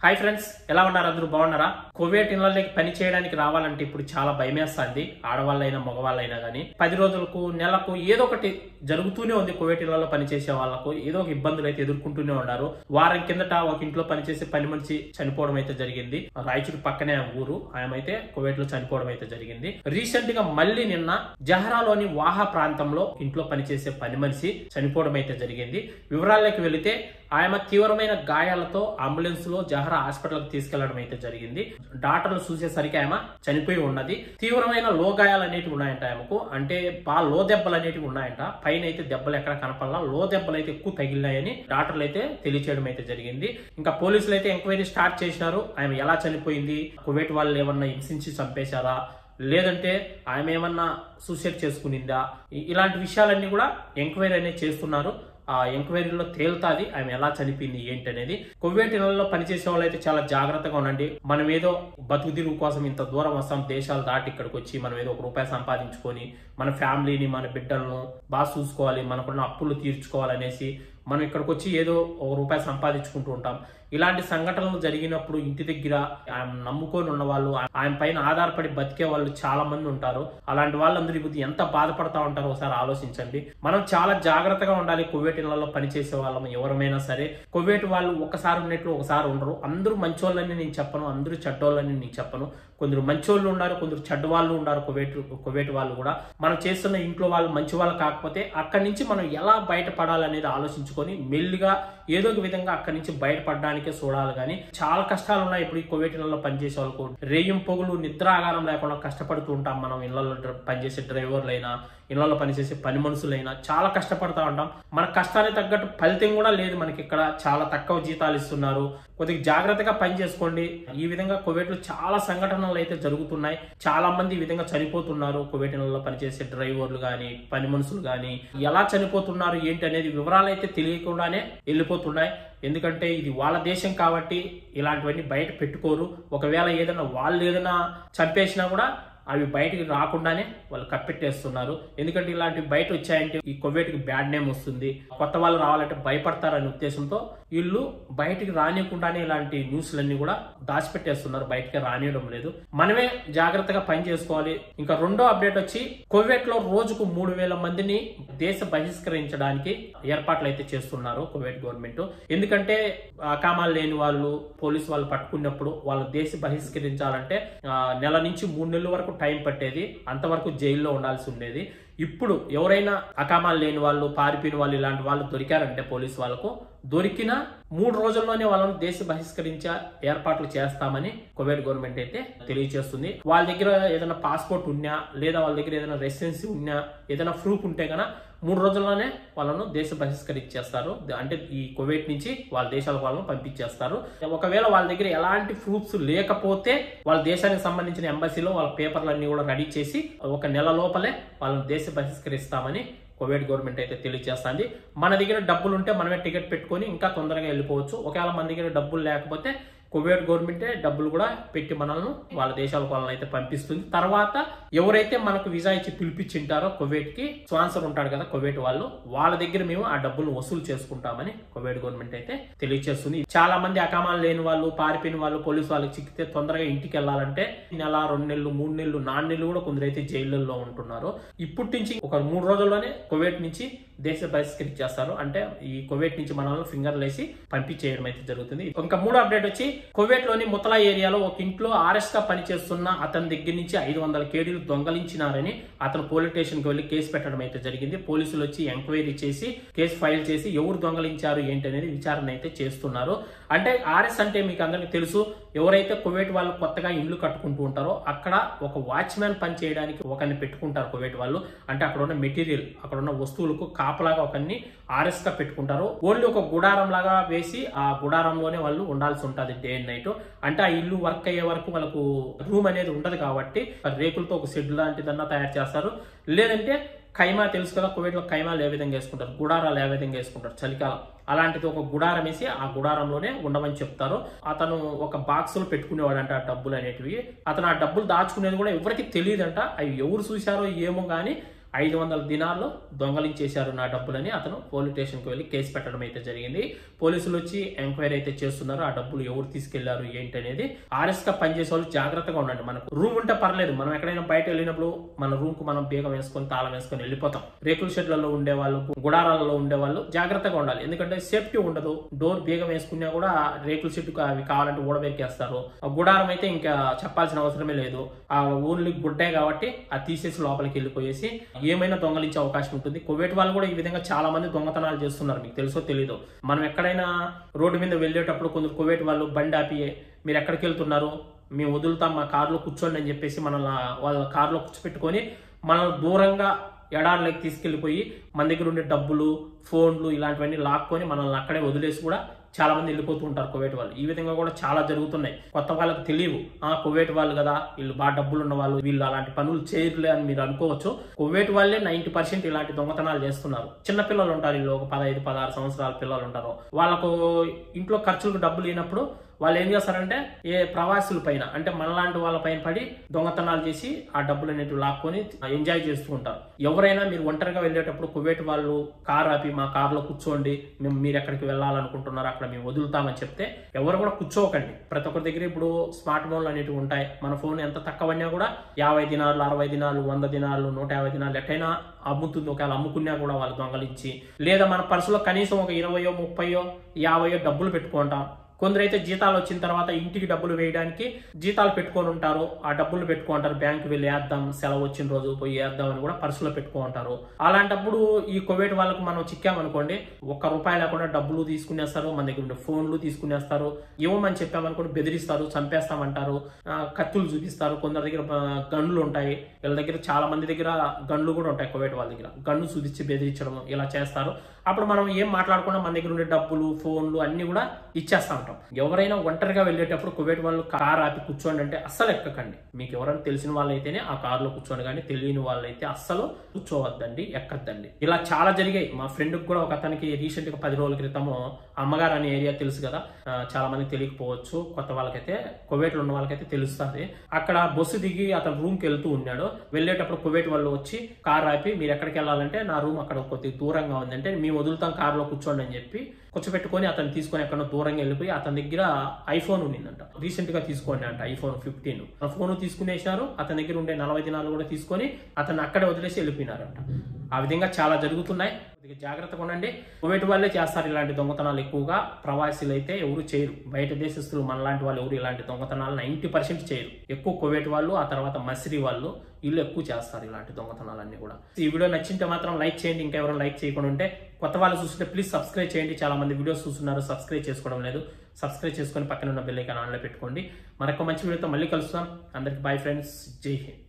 Hi friends, ఎలా ఉన్నారు? అందరూ బాగున్నారా? కువైట్ ఇళ్లలోకి పని చేయడానికి రావాలంటే ఇప్పుడు చాలా భయమేస్తుంది. ఆడవాళ్ళైనా మగవాళ్ళైనా కానీ 10 రోజులకు నెలకు ఏదో ఒకటి జరుగుతూనే ఉంది. కువైట్ ఇళ్లలో పనిచేసే వాళ్ళకు ఏదో ఒక ఇబ్బందులు అయితే ఎదుర్కొంటూనే ఉన్నారు. వారం కిందట ఒక ఇంట్లో పనిచేసే పని మనిషి చనిపోవడం అయితే జరిగింది. రాయచూరు పక్కనే ఊరు ఆమె అయితే కువైట్ లో చనిపోవడం అయితే జరిగింది. రీసెంట్ గా మళ్ళీ నిన్న జహరాలోని వాహా ప్రాంతంలో ఇంట్లో పనిచేసే పని మనిషి చనిపోవడం అయితే జరిగింది. వివరాల్లోకి వెళితే ఆమె తీవ్రమైన గాయాలతో అంబులెన్స్ లో జహరా హాస్పిటల్ కి తీసుకెళ్లడం అయితే జరిగింది. డాక్టర్లు చూసేసరికి ఆమె చనిపోయి ఉన్నది. తీవ్రమైన లో గాయాలు అనేటివి ఉన్నాయంట ఆమెకు. అంటే బాగా లో దెబ్బలు అనేటివి ఉన్నాయంట. పైన అయితే దెబ్బలు ఎక్కడ కనపడాల, లో దెబ్బలు అయితే ఎక్కువ తగిలినాయని డాక్టర్లు అయితే తెలియచేయడం అయితే జరిగింది. ఇంకా పోలీసులు అయితే ఎంక్వైరీ స్టార్ట్ చేసినారు. ఆమె ఎలా చనిపోయింది, కువైట్ వాళ్ళు ఏమన్నా హింసించి చంపేశారా, లేదంటే ఆమె ఏమన్నా సూసైడ్ చేసుకునిందా, ఇలాంటి విషయాలన్నీ కూడా ఎంక్వైరీ అనేది చేస్తున్నారు. ఆ ఎంక్వైరీలో తేలుతాది ఆమె ఎలా చనిపోయింది ఏంటి అనేది. కువైట్ ఇళ్లలో పనిచేసే వాళ్ళు అయితే చాలా జాగ్రత్తగా ఉండండి. మనం ఏదో బతుకుదిరుగు కోసం ఇంత దూరం వస్తాం, దేశాలు దాటి ఇక్కడికి వచ్చి మనం ఏదో ₹1 సంపాదించుకొని మన ఫ్యామిలీని మన బిడ్డలను బాగా చూసుకోవాలి, మనకున్న అప్పులు తీర్చుకోవాలనేసి మనం ఇక్కడికి వచ్చి ఏదో ₹1 సంపాదించుకుంటూ ఉంటాం. ఇలాంటి సంఘటనలు జరిగినప్పుడు ఇంటి దగ్గర ఆయన నమ్ముకొని ఉన్న వాళ్ళు, ఆయన పైన ఆధారపడి బతికే వాళ్ళు చాలా మంది ఉంటారు. అలాంటి వాళ్ళందరూ ఇప్పుడు ఎంత బాధపడతా ఉంటారో ఒకసారి ఆలోచించండి. మనం చాలా జాగ్రత్తగా ఉండాలి. కువైట్ ఇళ్లలో పనిచేసే వాళ్ళం ఎవరమైనా సరే. కువైట్ వాళ్ళు ఒకసారి ఉన్నట్లు ఒకసారి ఉండరు. అందరూ మంచోళ్ళని నేను చెప్పను, అందరూ చెడ్డోళ్ళని నేను చెప్పను. కొందరు మంచోళ్ళు ఉన్నారు, కొందరు చెడ్డ వాళ్ళు ఉన్నారు. కువైట్ వాళ్ళు కూడా మనం చేస్తున్న ఇంట్లో వాళ్ళు మంచి వాళ్ళు కాకపోతే అక్కడి నుంచి మనం ఎలా బయటపడాలనేది ఆలోచించుకొని మెల్లిగా ఏదో ఒక విధంగా అక్కడి నుంచి బయటపడడానికే చూడాలి. కానీ చాలా కష్టాలు ఉన్నాయి ఇప్పుడు ఈ కువైట్ ఇళ్లలో పనిచేసే వాళ్ళకు. రేయం పొగులు నిద్రాగారం లేకుండా కష్టపడుతూ ఉంటాం. మనం ఇళ్లలో పనిచేసే డ్రైవర్లైనా, ఇళ్లలో పనిచేసే పని మనుషులైనా చాలా కష్టపడతా ఉంటాం. మన కష్టానికి తగ్గట్టు ఫలితం కూడా లేదు. మనకి ఇక్కడ చాలా తక్కువ జీతాలు ఇస్తున్నారు. కొద్దిగా జాగ్రత్తగా పని చేసుకోండి. ఈ విధంగా కువైట్ లో చాలా సంఘటనలు అయితే జరుగుతున్నాయి. చాలా మంది ఈ విధంగా చనిపోతున్నారు. కువైట్ ఇళ్లలో పనిచేసే డ్రైవర్లు గాని, పని మనుషులు గాని ఎలా చనిపోతున్నారు ఏంటి అనేది వివరాలు అయితే తెలియకుండానే వెళ్ళిపోతున్నాయి. ఎందుకంటే ఇది వాళ్ళ దేశం కాబట్టి ఇలాంటివన్నీ బయట పెట్టుకోరు. ఒకవేళ వాళ్ళు ఏదైనా చంపేసినా కూడా అవి బయటికి రాకుండానే వాళ్ళు కప్పెట్టేస్తున్నారు. ఎందుకంటే ఇలాంటివి బయట వచ్చాయంటే ఈ కువైట్కి బ్యాడ్ నేమ్ వస్తుంది. కొత్త వాళ్ళు రావాలంటే భయపడతారనే ఉద్దేశంతో వీళ్ళు బయటికి రానియకుండానే ఇలాంటి న్యూస్లన్నీ కూడా దాచిపెట్టేస్తున్నారు. బయటకి రానియడం లేదు. మనమే జాగ్రత్తగా పని చేసుకోవాలి. ఇంకా రెండో అప్డేట్ వచ్చి కువైట్ లో రోజుకు 3000 మందిని దేశ బహిష్కరించడానికి ఏర్పాట్లు అయితే చేస్తున్నారు కువైట్ గవర్నమెంట్. ఎందుకంటే అకామాలు లేని వాళ్ళు పోలీసు వాళ్ళు పట్టుకున్నప్పుడు వాళ్ళు దేశ బహిష్కరించాలంటే నెల నుంచి 3 నెలల వరకు టైం పట్టేది. అంతవరకు జైల్లో ఉండాల్సి ఉండేది. ఇప్పుడు ఎవరైనా అకామాలు లేని వాళ్ళు, పారిపోయిన వాళ్ళు, ఇలాంటి వాళ్ళు దొరికారంటే పోలీసు వాళ్ళకు దొరికిన 3 రోజుల్లోనే వాళ్ళను దేశ బహిష్కరించే ఏర్పాట్లు చేస్తామని కువైట్ గవర్నమెంట్ అయితే తెలియజేస్తుంది. వాళ్ళ దగ్గర ఏదైనా పాస్పోర్ట్ ఉన్నా, లేదా వాళ్ళ దగ్గర ఏదైనా రెసిడెన్సీ ఉన్నా, ఏదైనా ప్రూఫ్ ఉంటే కనుక 3 రోజుల్లోనే వాళ్ళను దేశ బహిష్కరించేస్తారు. అంటే ఈ కువైట్ నుంచి వాళ్ళ దేశాలకు వాళ్ళను పంపించేస్తారు. ఒకవేళ వాళ్ళ దగ్గర ఎలాంటి ప్రూఫ్స్ లేకపోతే వాళ్ళ దేశానికి సంబంధించిన ఎంబసీలో వాళ్ళ పేపర్లన్నీ కూడా రెడీ చేసి 1 నెల లోపలే వాళ్ళని దేశ బహిష్కరిస్తామని కువైట్ గవర్నమెంట్ అయితే తెలియజేస్తుంది. మన దగ్గర డబ్బులు ఉంటే మనమే టికెట్ పెట్టుకొని ఇంకా తొందరగా వెళ్ళిపోవచ్చు. ఒకవేళ మన దగ్గర డబ్బులు లేకపోతే కువైట్ గవర్నమెంటే డబ్బులు కూడా పెట్టి మనల్ని వాళ్ళ దేశాలకు వాళ్ళని అయితే పంపిస్తుంది. తర్వాత ఎవరైతే మనకు వీసా ఇచ్చి పిలిపించింటారో కువైట్ కి స్పాన్సర్ ఉంటాడు కదా కువైట్ వాళ్ళు, వాళ్ళ దగ్గర మేము ఆ డబ్బులు వసూలు చేసుకుంటామని కువైట్ గవర్నమెంట్ అయితే తెలియజేస్తుంది. చాలా మంది అకామాలు లేని వాళ్ళు, పారిపోయిన వాళ్ళు పోలీసు వాళ్ళకి చిక్కితే తొందరగా ఇంటికి వెళ్ళాలంటే నెల, 2 నెలలు, 3 నెలలు, 4 నెలలు కూడా కొందరైతే జైళ్ళల్లో ఉంటున్నారు. ఇప్పటి నుంచి ఒక 3 రోజుల్లోనే కువైట్ నుంచి దేశ బహిష్కరించేస్తారు. అంటే ఈ కువైట్ నుంచి మనల్ని ఫింగర్లు వేసి పంపించేయడం అయితే జరుగుతుంది. ఇంకా 3వ అప్డేట్ వచ్చి కువైట్ లోని ముతలా ఏరియాలో ఒక ఇంట్లో ఆర్ఎస్ గా పనిచేస్తున్న అతని దగ్గర నుంచి 500 కేడీలు దొంగలించినారని అతను పోలీస్ స్టేషన్ కి వెళ్లి కేసు పెట్టడం అయితే జరిగింది. పోలీసులు వచ్చి ఎంక్వైరీ చేసి కేసు ఫైల్ చేసి ఎవరు దొంగలించారు ఏంటి అనేది విచారణ అయితే చేస్తున్నారు. అంటే ఆర్ఎస్ అంటే మీకు అందరికి తెలుసు. ఎవరైతే కువైట్ వాళ్ళు కొత్తగా ఇల్లు కట్టుకుంటూ ఉంటారో అక్కడ ఒక వాచ్మెన్ పని చేయడానికి ఒకరిని పెట్టుకుంటారు కువైట్ వాళ్ళు. అంటే అక్కడ ఉన్న మెటీరియల్, అక్కడ ఉన్న వస్తువులకు కాపలాగా ఒకరిని ఆర్ఎస్ గా పెట్టుకుంటారు. ఓన్లీ ఒక గుడారం లాగా వేసి ఆ గుడారంలోనే వాళ్ళు ఉండాల్సి ఉంటుంది డే అండ్ నైట్. అంటే ఆ ఇల్లు వర్క్ అయ్యే వరకు వాళ్ళకు రూమ్ అనేది ఉండదు కాబట్టి రేకులతో ఒక షెడ్ లాంటిదన్నా తయారు చేస్తారు. లేదంటే ఖైమా తెలుసు కదా, కువైట్ లో ఖైమాలు ఏ విధంగా వేసుకుంటారు, గుడారాలు ఏ విధంగా వేసుకుంటారు చలికాలం, అలాంటిది ఒక గుడారం వేసి ఆ గుడారంలోనే ఉండమని చెప్తారు. అతను ఒక బాక్స్ లో పెట్టుకునేవాడంట ఆ డబ్బులు అనేటివి. అతను ఆ డబ్బులు దాచుకునేది కూడా ఎవరికి తెలియదంట. అవి ఎవరు చూశారో ఏమో గానీ 500 దినార్లు దొంగలించేశారు నా డబ్బులని అతను పోలీస్ స్టేషన్కి వెళ్ళి కేసు పెట్టడం అయితే జరిగింది. పోలీసులు వచ్చి ఎంక్వైరీ అయితే చేస్తున్నారు. ఆ డబ్బులు ఎవరు తీసుకెళ్లారు ఏంటి అనేది. ఆర్ఎస్ గా పనిచేసే వాళ్ళు జాగ్రత్తగా ఉండండి. మనకు రూమ్ ఉంటే పర్లేదు, మనం ఎక్కడైనా బయట వెళ్ళినప్పుడు మన రూమ్ కు మనం బీగం వేసుకొని తాళం వేసుకొని వెళ్ళిపోతాం. రేకుల షెడ్లలో ఉండే వాళ్ళు, గుడారాలలో ఉండే వాళ్ళు జాగ్రత్తగా ఉండాలి. ఎందుకంటే సేఫ్టీ ఉండదు. డోర్ బీగం వేసుకున్నా కూడా రేకుల షెడ్ అవి కావాలంటే ఊడబెరికేస్తారు. గుడారం అయితే ఇంకా చెప్పాల్సిన అవసరమే లేదు. ఆ ఓన్లీ గుడ్డే కాబట్టి అది తీసేసి లోపలికి వెళ్ళిపోయేసి ఏమైనా దొంగలించే అవకాశం ఉంటుంది. కువైట్ వాళ్ళు కూడా ఈ విధంగా చాలా మంది దొంగతనాలు చేస్తున్నారు. మీకు తెలుసో తెలీదో. మనం ఎక్కడైనా రోడ్డు మీద వెళ్ళేటప్పుడు కొందరు కువైట్ వాళ్ళు బండి ఆపి మీరు ఎక్కడికి వెళ్తున్నారు, మేము వదులుతాం, మా కారులో కూర్చోండి అని చెప్పేసి మనల్ని వాళ్ళ కారులో కూర్చోపెట్టుకొని మనల్ని దూరంగా ఎడార్లోకి తీసుకెళ్లిపోయి మన దగ్గర ఉండే డబ్బులు, ఫోన్లు ఇలాంటివన్నీ లాక్కొని మనల్ని అక్కడే వదిలేసి కూడా చాలా మంది వెళ్ళిపోతూ ఉంటారు కువైట్ వాళ్ళు. ఈ విధంగా కూడా చాలా జరుగుతున్నాయి. కొత్త వాళ్ళకి తెలియవు, కువైట్ వాళ్ళు కదా, వీళ్ళు బాగా డబ్బులు ఉన్న వాళ్ళు, వీళ్ళు అలాంటి పనులు చేయరులే అని మీరు అనుకోవచ్చు. కువైట్ వాళ్ళే 90% ఇలాంటి దొంగతనాలు చేస్తున్నారు. చిన్న పిల్లలు ఉంటారు, వీళ్ళు ఒక 15-16 సంవత్సరాల పిల్లలు ఉంటారు. వాళ్ళకు ఇంట్లో ఖర్చులకు డబ్బులు లేనప్పుడు వాళ్ళు ఏం చేస్తారంటే ఏ ప్రవాసుల పైన అంటే మనలాంటి వాళ్ళ పైన పడి దొంగతనాలు చేసి ఆ డబ్బులు అనేటివి లాక్కొని ఎంజాయ్ చేస్తూ ఉంటారు. ఎవరైనా మీరు ఒంటరిగా వెళ్ళేటప్పుడు కువైట్ వాళ్ళు కార్ ఆపి మా కార్లో కూర్చోండి, మేము మీరు ఎక్కడికి వెళ్ళాలనుకుంటున్నారు అక్కడ మేము వదులుతామని చెప్తే ఎవరు కూడా కూర్చోకండి. ప్రతి ఒక్కరి దగ్గర ఇప్పుడు స్మార్ట్ ఫోన్లు అనేటివి ఉంటాయి. మన ఫోన్ ఎంత తక్కువన్నా కూడా 50 దినాలు, 60 దినాలు, 100 దినాలు, 150 దినాలు ఎట్టయినా అమ్ముతుంది. ఒకవేళ అమ్ముకున్నా కూడా వాళ్ళు దొంగలించి, లేదా మన పర్సులో కనీసం ఒక 20, 30, 50 డబ్బులు పెట్టుకుంటాం. కొందరైతే జీతాలు వచ్చిన తర్వాత ఇంటికి డబ్బులు వేయడానికి జీతాలు పెట్టుకొని ఉంటారు. ఆ డబ్బులు పెట్టుకుంటారు, బ్యాంకు వెళ్ళి వేద్దాం, సెలవు వచ్చిన రోజు పోయి వేద్దాం అని కూడా పర్సులో పెట్టుకుంటారు. అలాంటప్పుడు ఈ కువైట్ వాళ్ళకు మనం చిక్కామనుకోండి, ₹1 లేకుండా డబ్బులు తీసుకునేస్తారు, మన దగ్గర ఉండే ఫోన్లు తీసుకునేస్తారు. ఇవ్వమని చెప్పామనుకోండి బెదిరిస్తారు, చంపేస్తామంటారు, కత్తులు చూపిస్తారు. కొందరి దగ్గర గన్లు ఉంటాయి. వీళ్ళ దగ్గర చాలా మంది దగ్గర గన్లు కూడా ఉంటాయి. కువైట్ వాళ్ళ దగ్గర గన్ను చూపించి బెదిరించడం ఇలా చేస్తారు. అప్పుడు మనం ఏం మాట్లాడకుండా మన దగ్గర ఉండే డబ్బులు, ఫోన్లు అన్ని కూడా ఇచ్చేస్తా ఉంటాం. ఎవరైనా ఒంటరిగా వెళ్ళేటప్పుడు కువైట్ వాళ్ళు కార్ ఆపి కూర్చోండి అంటే అస్సలు ఎక్కకండి. మీకు ఎవరైనా తెలిసిన వాళ్ళైతేనే ఆ కార్లో కూర్చోండి, కానీ తెలియని వాళ్ళైతే అస్సలు కూర్చోవద్దండి, ఎక్కద్దండి. ఇలా చాలా జరిగాయి. మా ఫ్రెండ్కి కూడా ఒక అతనికి రీసెంట్ గా 10 రోజుల క్రితము అమ్మగారు అనే ఏరియా తెలుసు కదా, చాలా మంది తెలియకపోవచ్చు. కొత్త వాళ్ళకైతే కువైట్ లో ఉన్న వాళ్ళకైతే తెలుస్తుంది. అక్కడ బస్సు దిగి అతను రూమ్ కి వెళ్తూ ఉన్నాడు. వెళ్ళేటప్పుడు కువైట్ వాళ్ళు వచ్చి కార్ ఆపి మీరు ఎక్కడికి వెళ్ళాలంటే నా రూమ్ అక్కడ కొద్దిగా దూరంగా ఉందంటే మేము వదులుతాం, కార్లో కూర్చోండి అని చెప్పి కూర్చోపెట్టుకొని అతను తీసుకొని ఎక్కడో దూరంగా వెళ్ళిపోయి అతని దగ్గర ఐఫోన్ ఉండిందంట. రీసెంట్ గా తీసుకోండి అంట, ఐఫోన్ 15. ఆ ఫోన్ తీసుకునేసినారు. అతని దగ్గర ఉండే 40 దినాలు కూడా తీసుకొని అతను అక్కడే వదిలేసి వెళ్ళిపోయినారంట. ఆ విధంగా చాలా జరుగుతున్నాయి. జాగ్రత్తగా ఉండండి. కువైట్ వాళ్ళే చేస్తారు ఇలాంటి దొంగతనాలు ఎక్కువగా. ప్రవాసీలు అయితే ఎవరు చేయరు. బయట దేశస్తులు మనలాంటి వాళ్ళు ఎవరు ఇలాంటి దొంగతనాలు 90% చేయరు. ఎక్కువ కువైట్ వాళ్ళు, ఆ తర్వాత మసిరి వాళ్ళు, వీళ్ళు ఎక్కువ చేస్తారు ఇలాంటి దొంగతనాలన్నీ కూడా. ఈ వీడియో నచ్చింటే మాత్రం లైక్ చేయండి. ఇంకా ఎవరైనా లైక్ చేయకుండా ఉంటే, కొత్త వాళ్ళు చూస్తుంటే ప్లీజ్ సబ్స్క్రైబ్ చేయండి. చాలా మంది వీడియోస్ చూస్తున్నారు, సబ్స్క్రైబ్ చేసుకోవడం లేదు. సబ్స్క్రైబ్ చేసుకొని పక్కన ఉన్న బెల్ ఐకాన్ ఆన్లో పెట్టుకోండి. మరొక మంచి వీడియోతో మళ్ళీ కలుస్తాం. అందరికి బై ఫ్రెండ్స్. జై హింద్.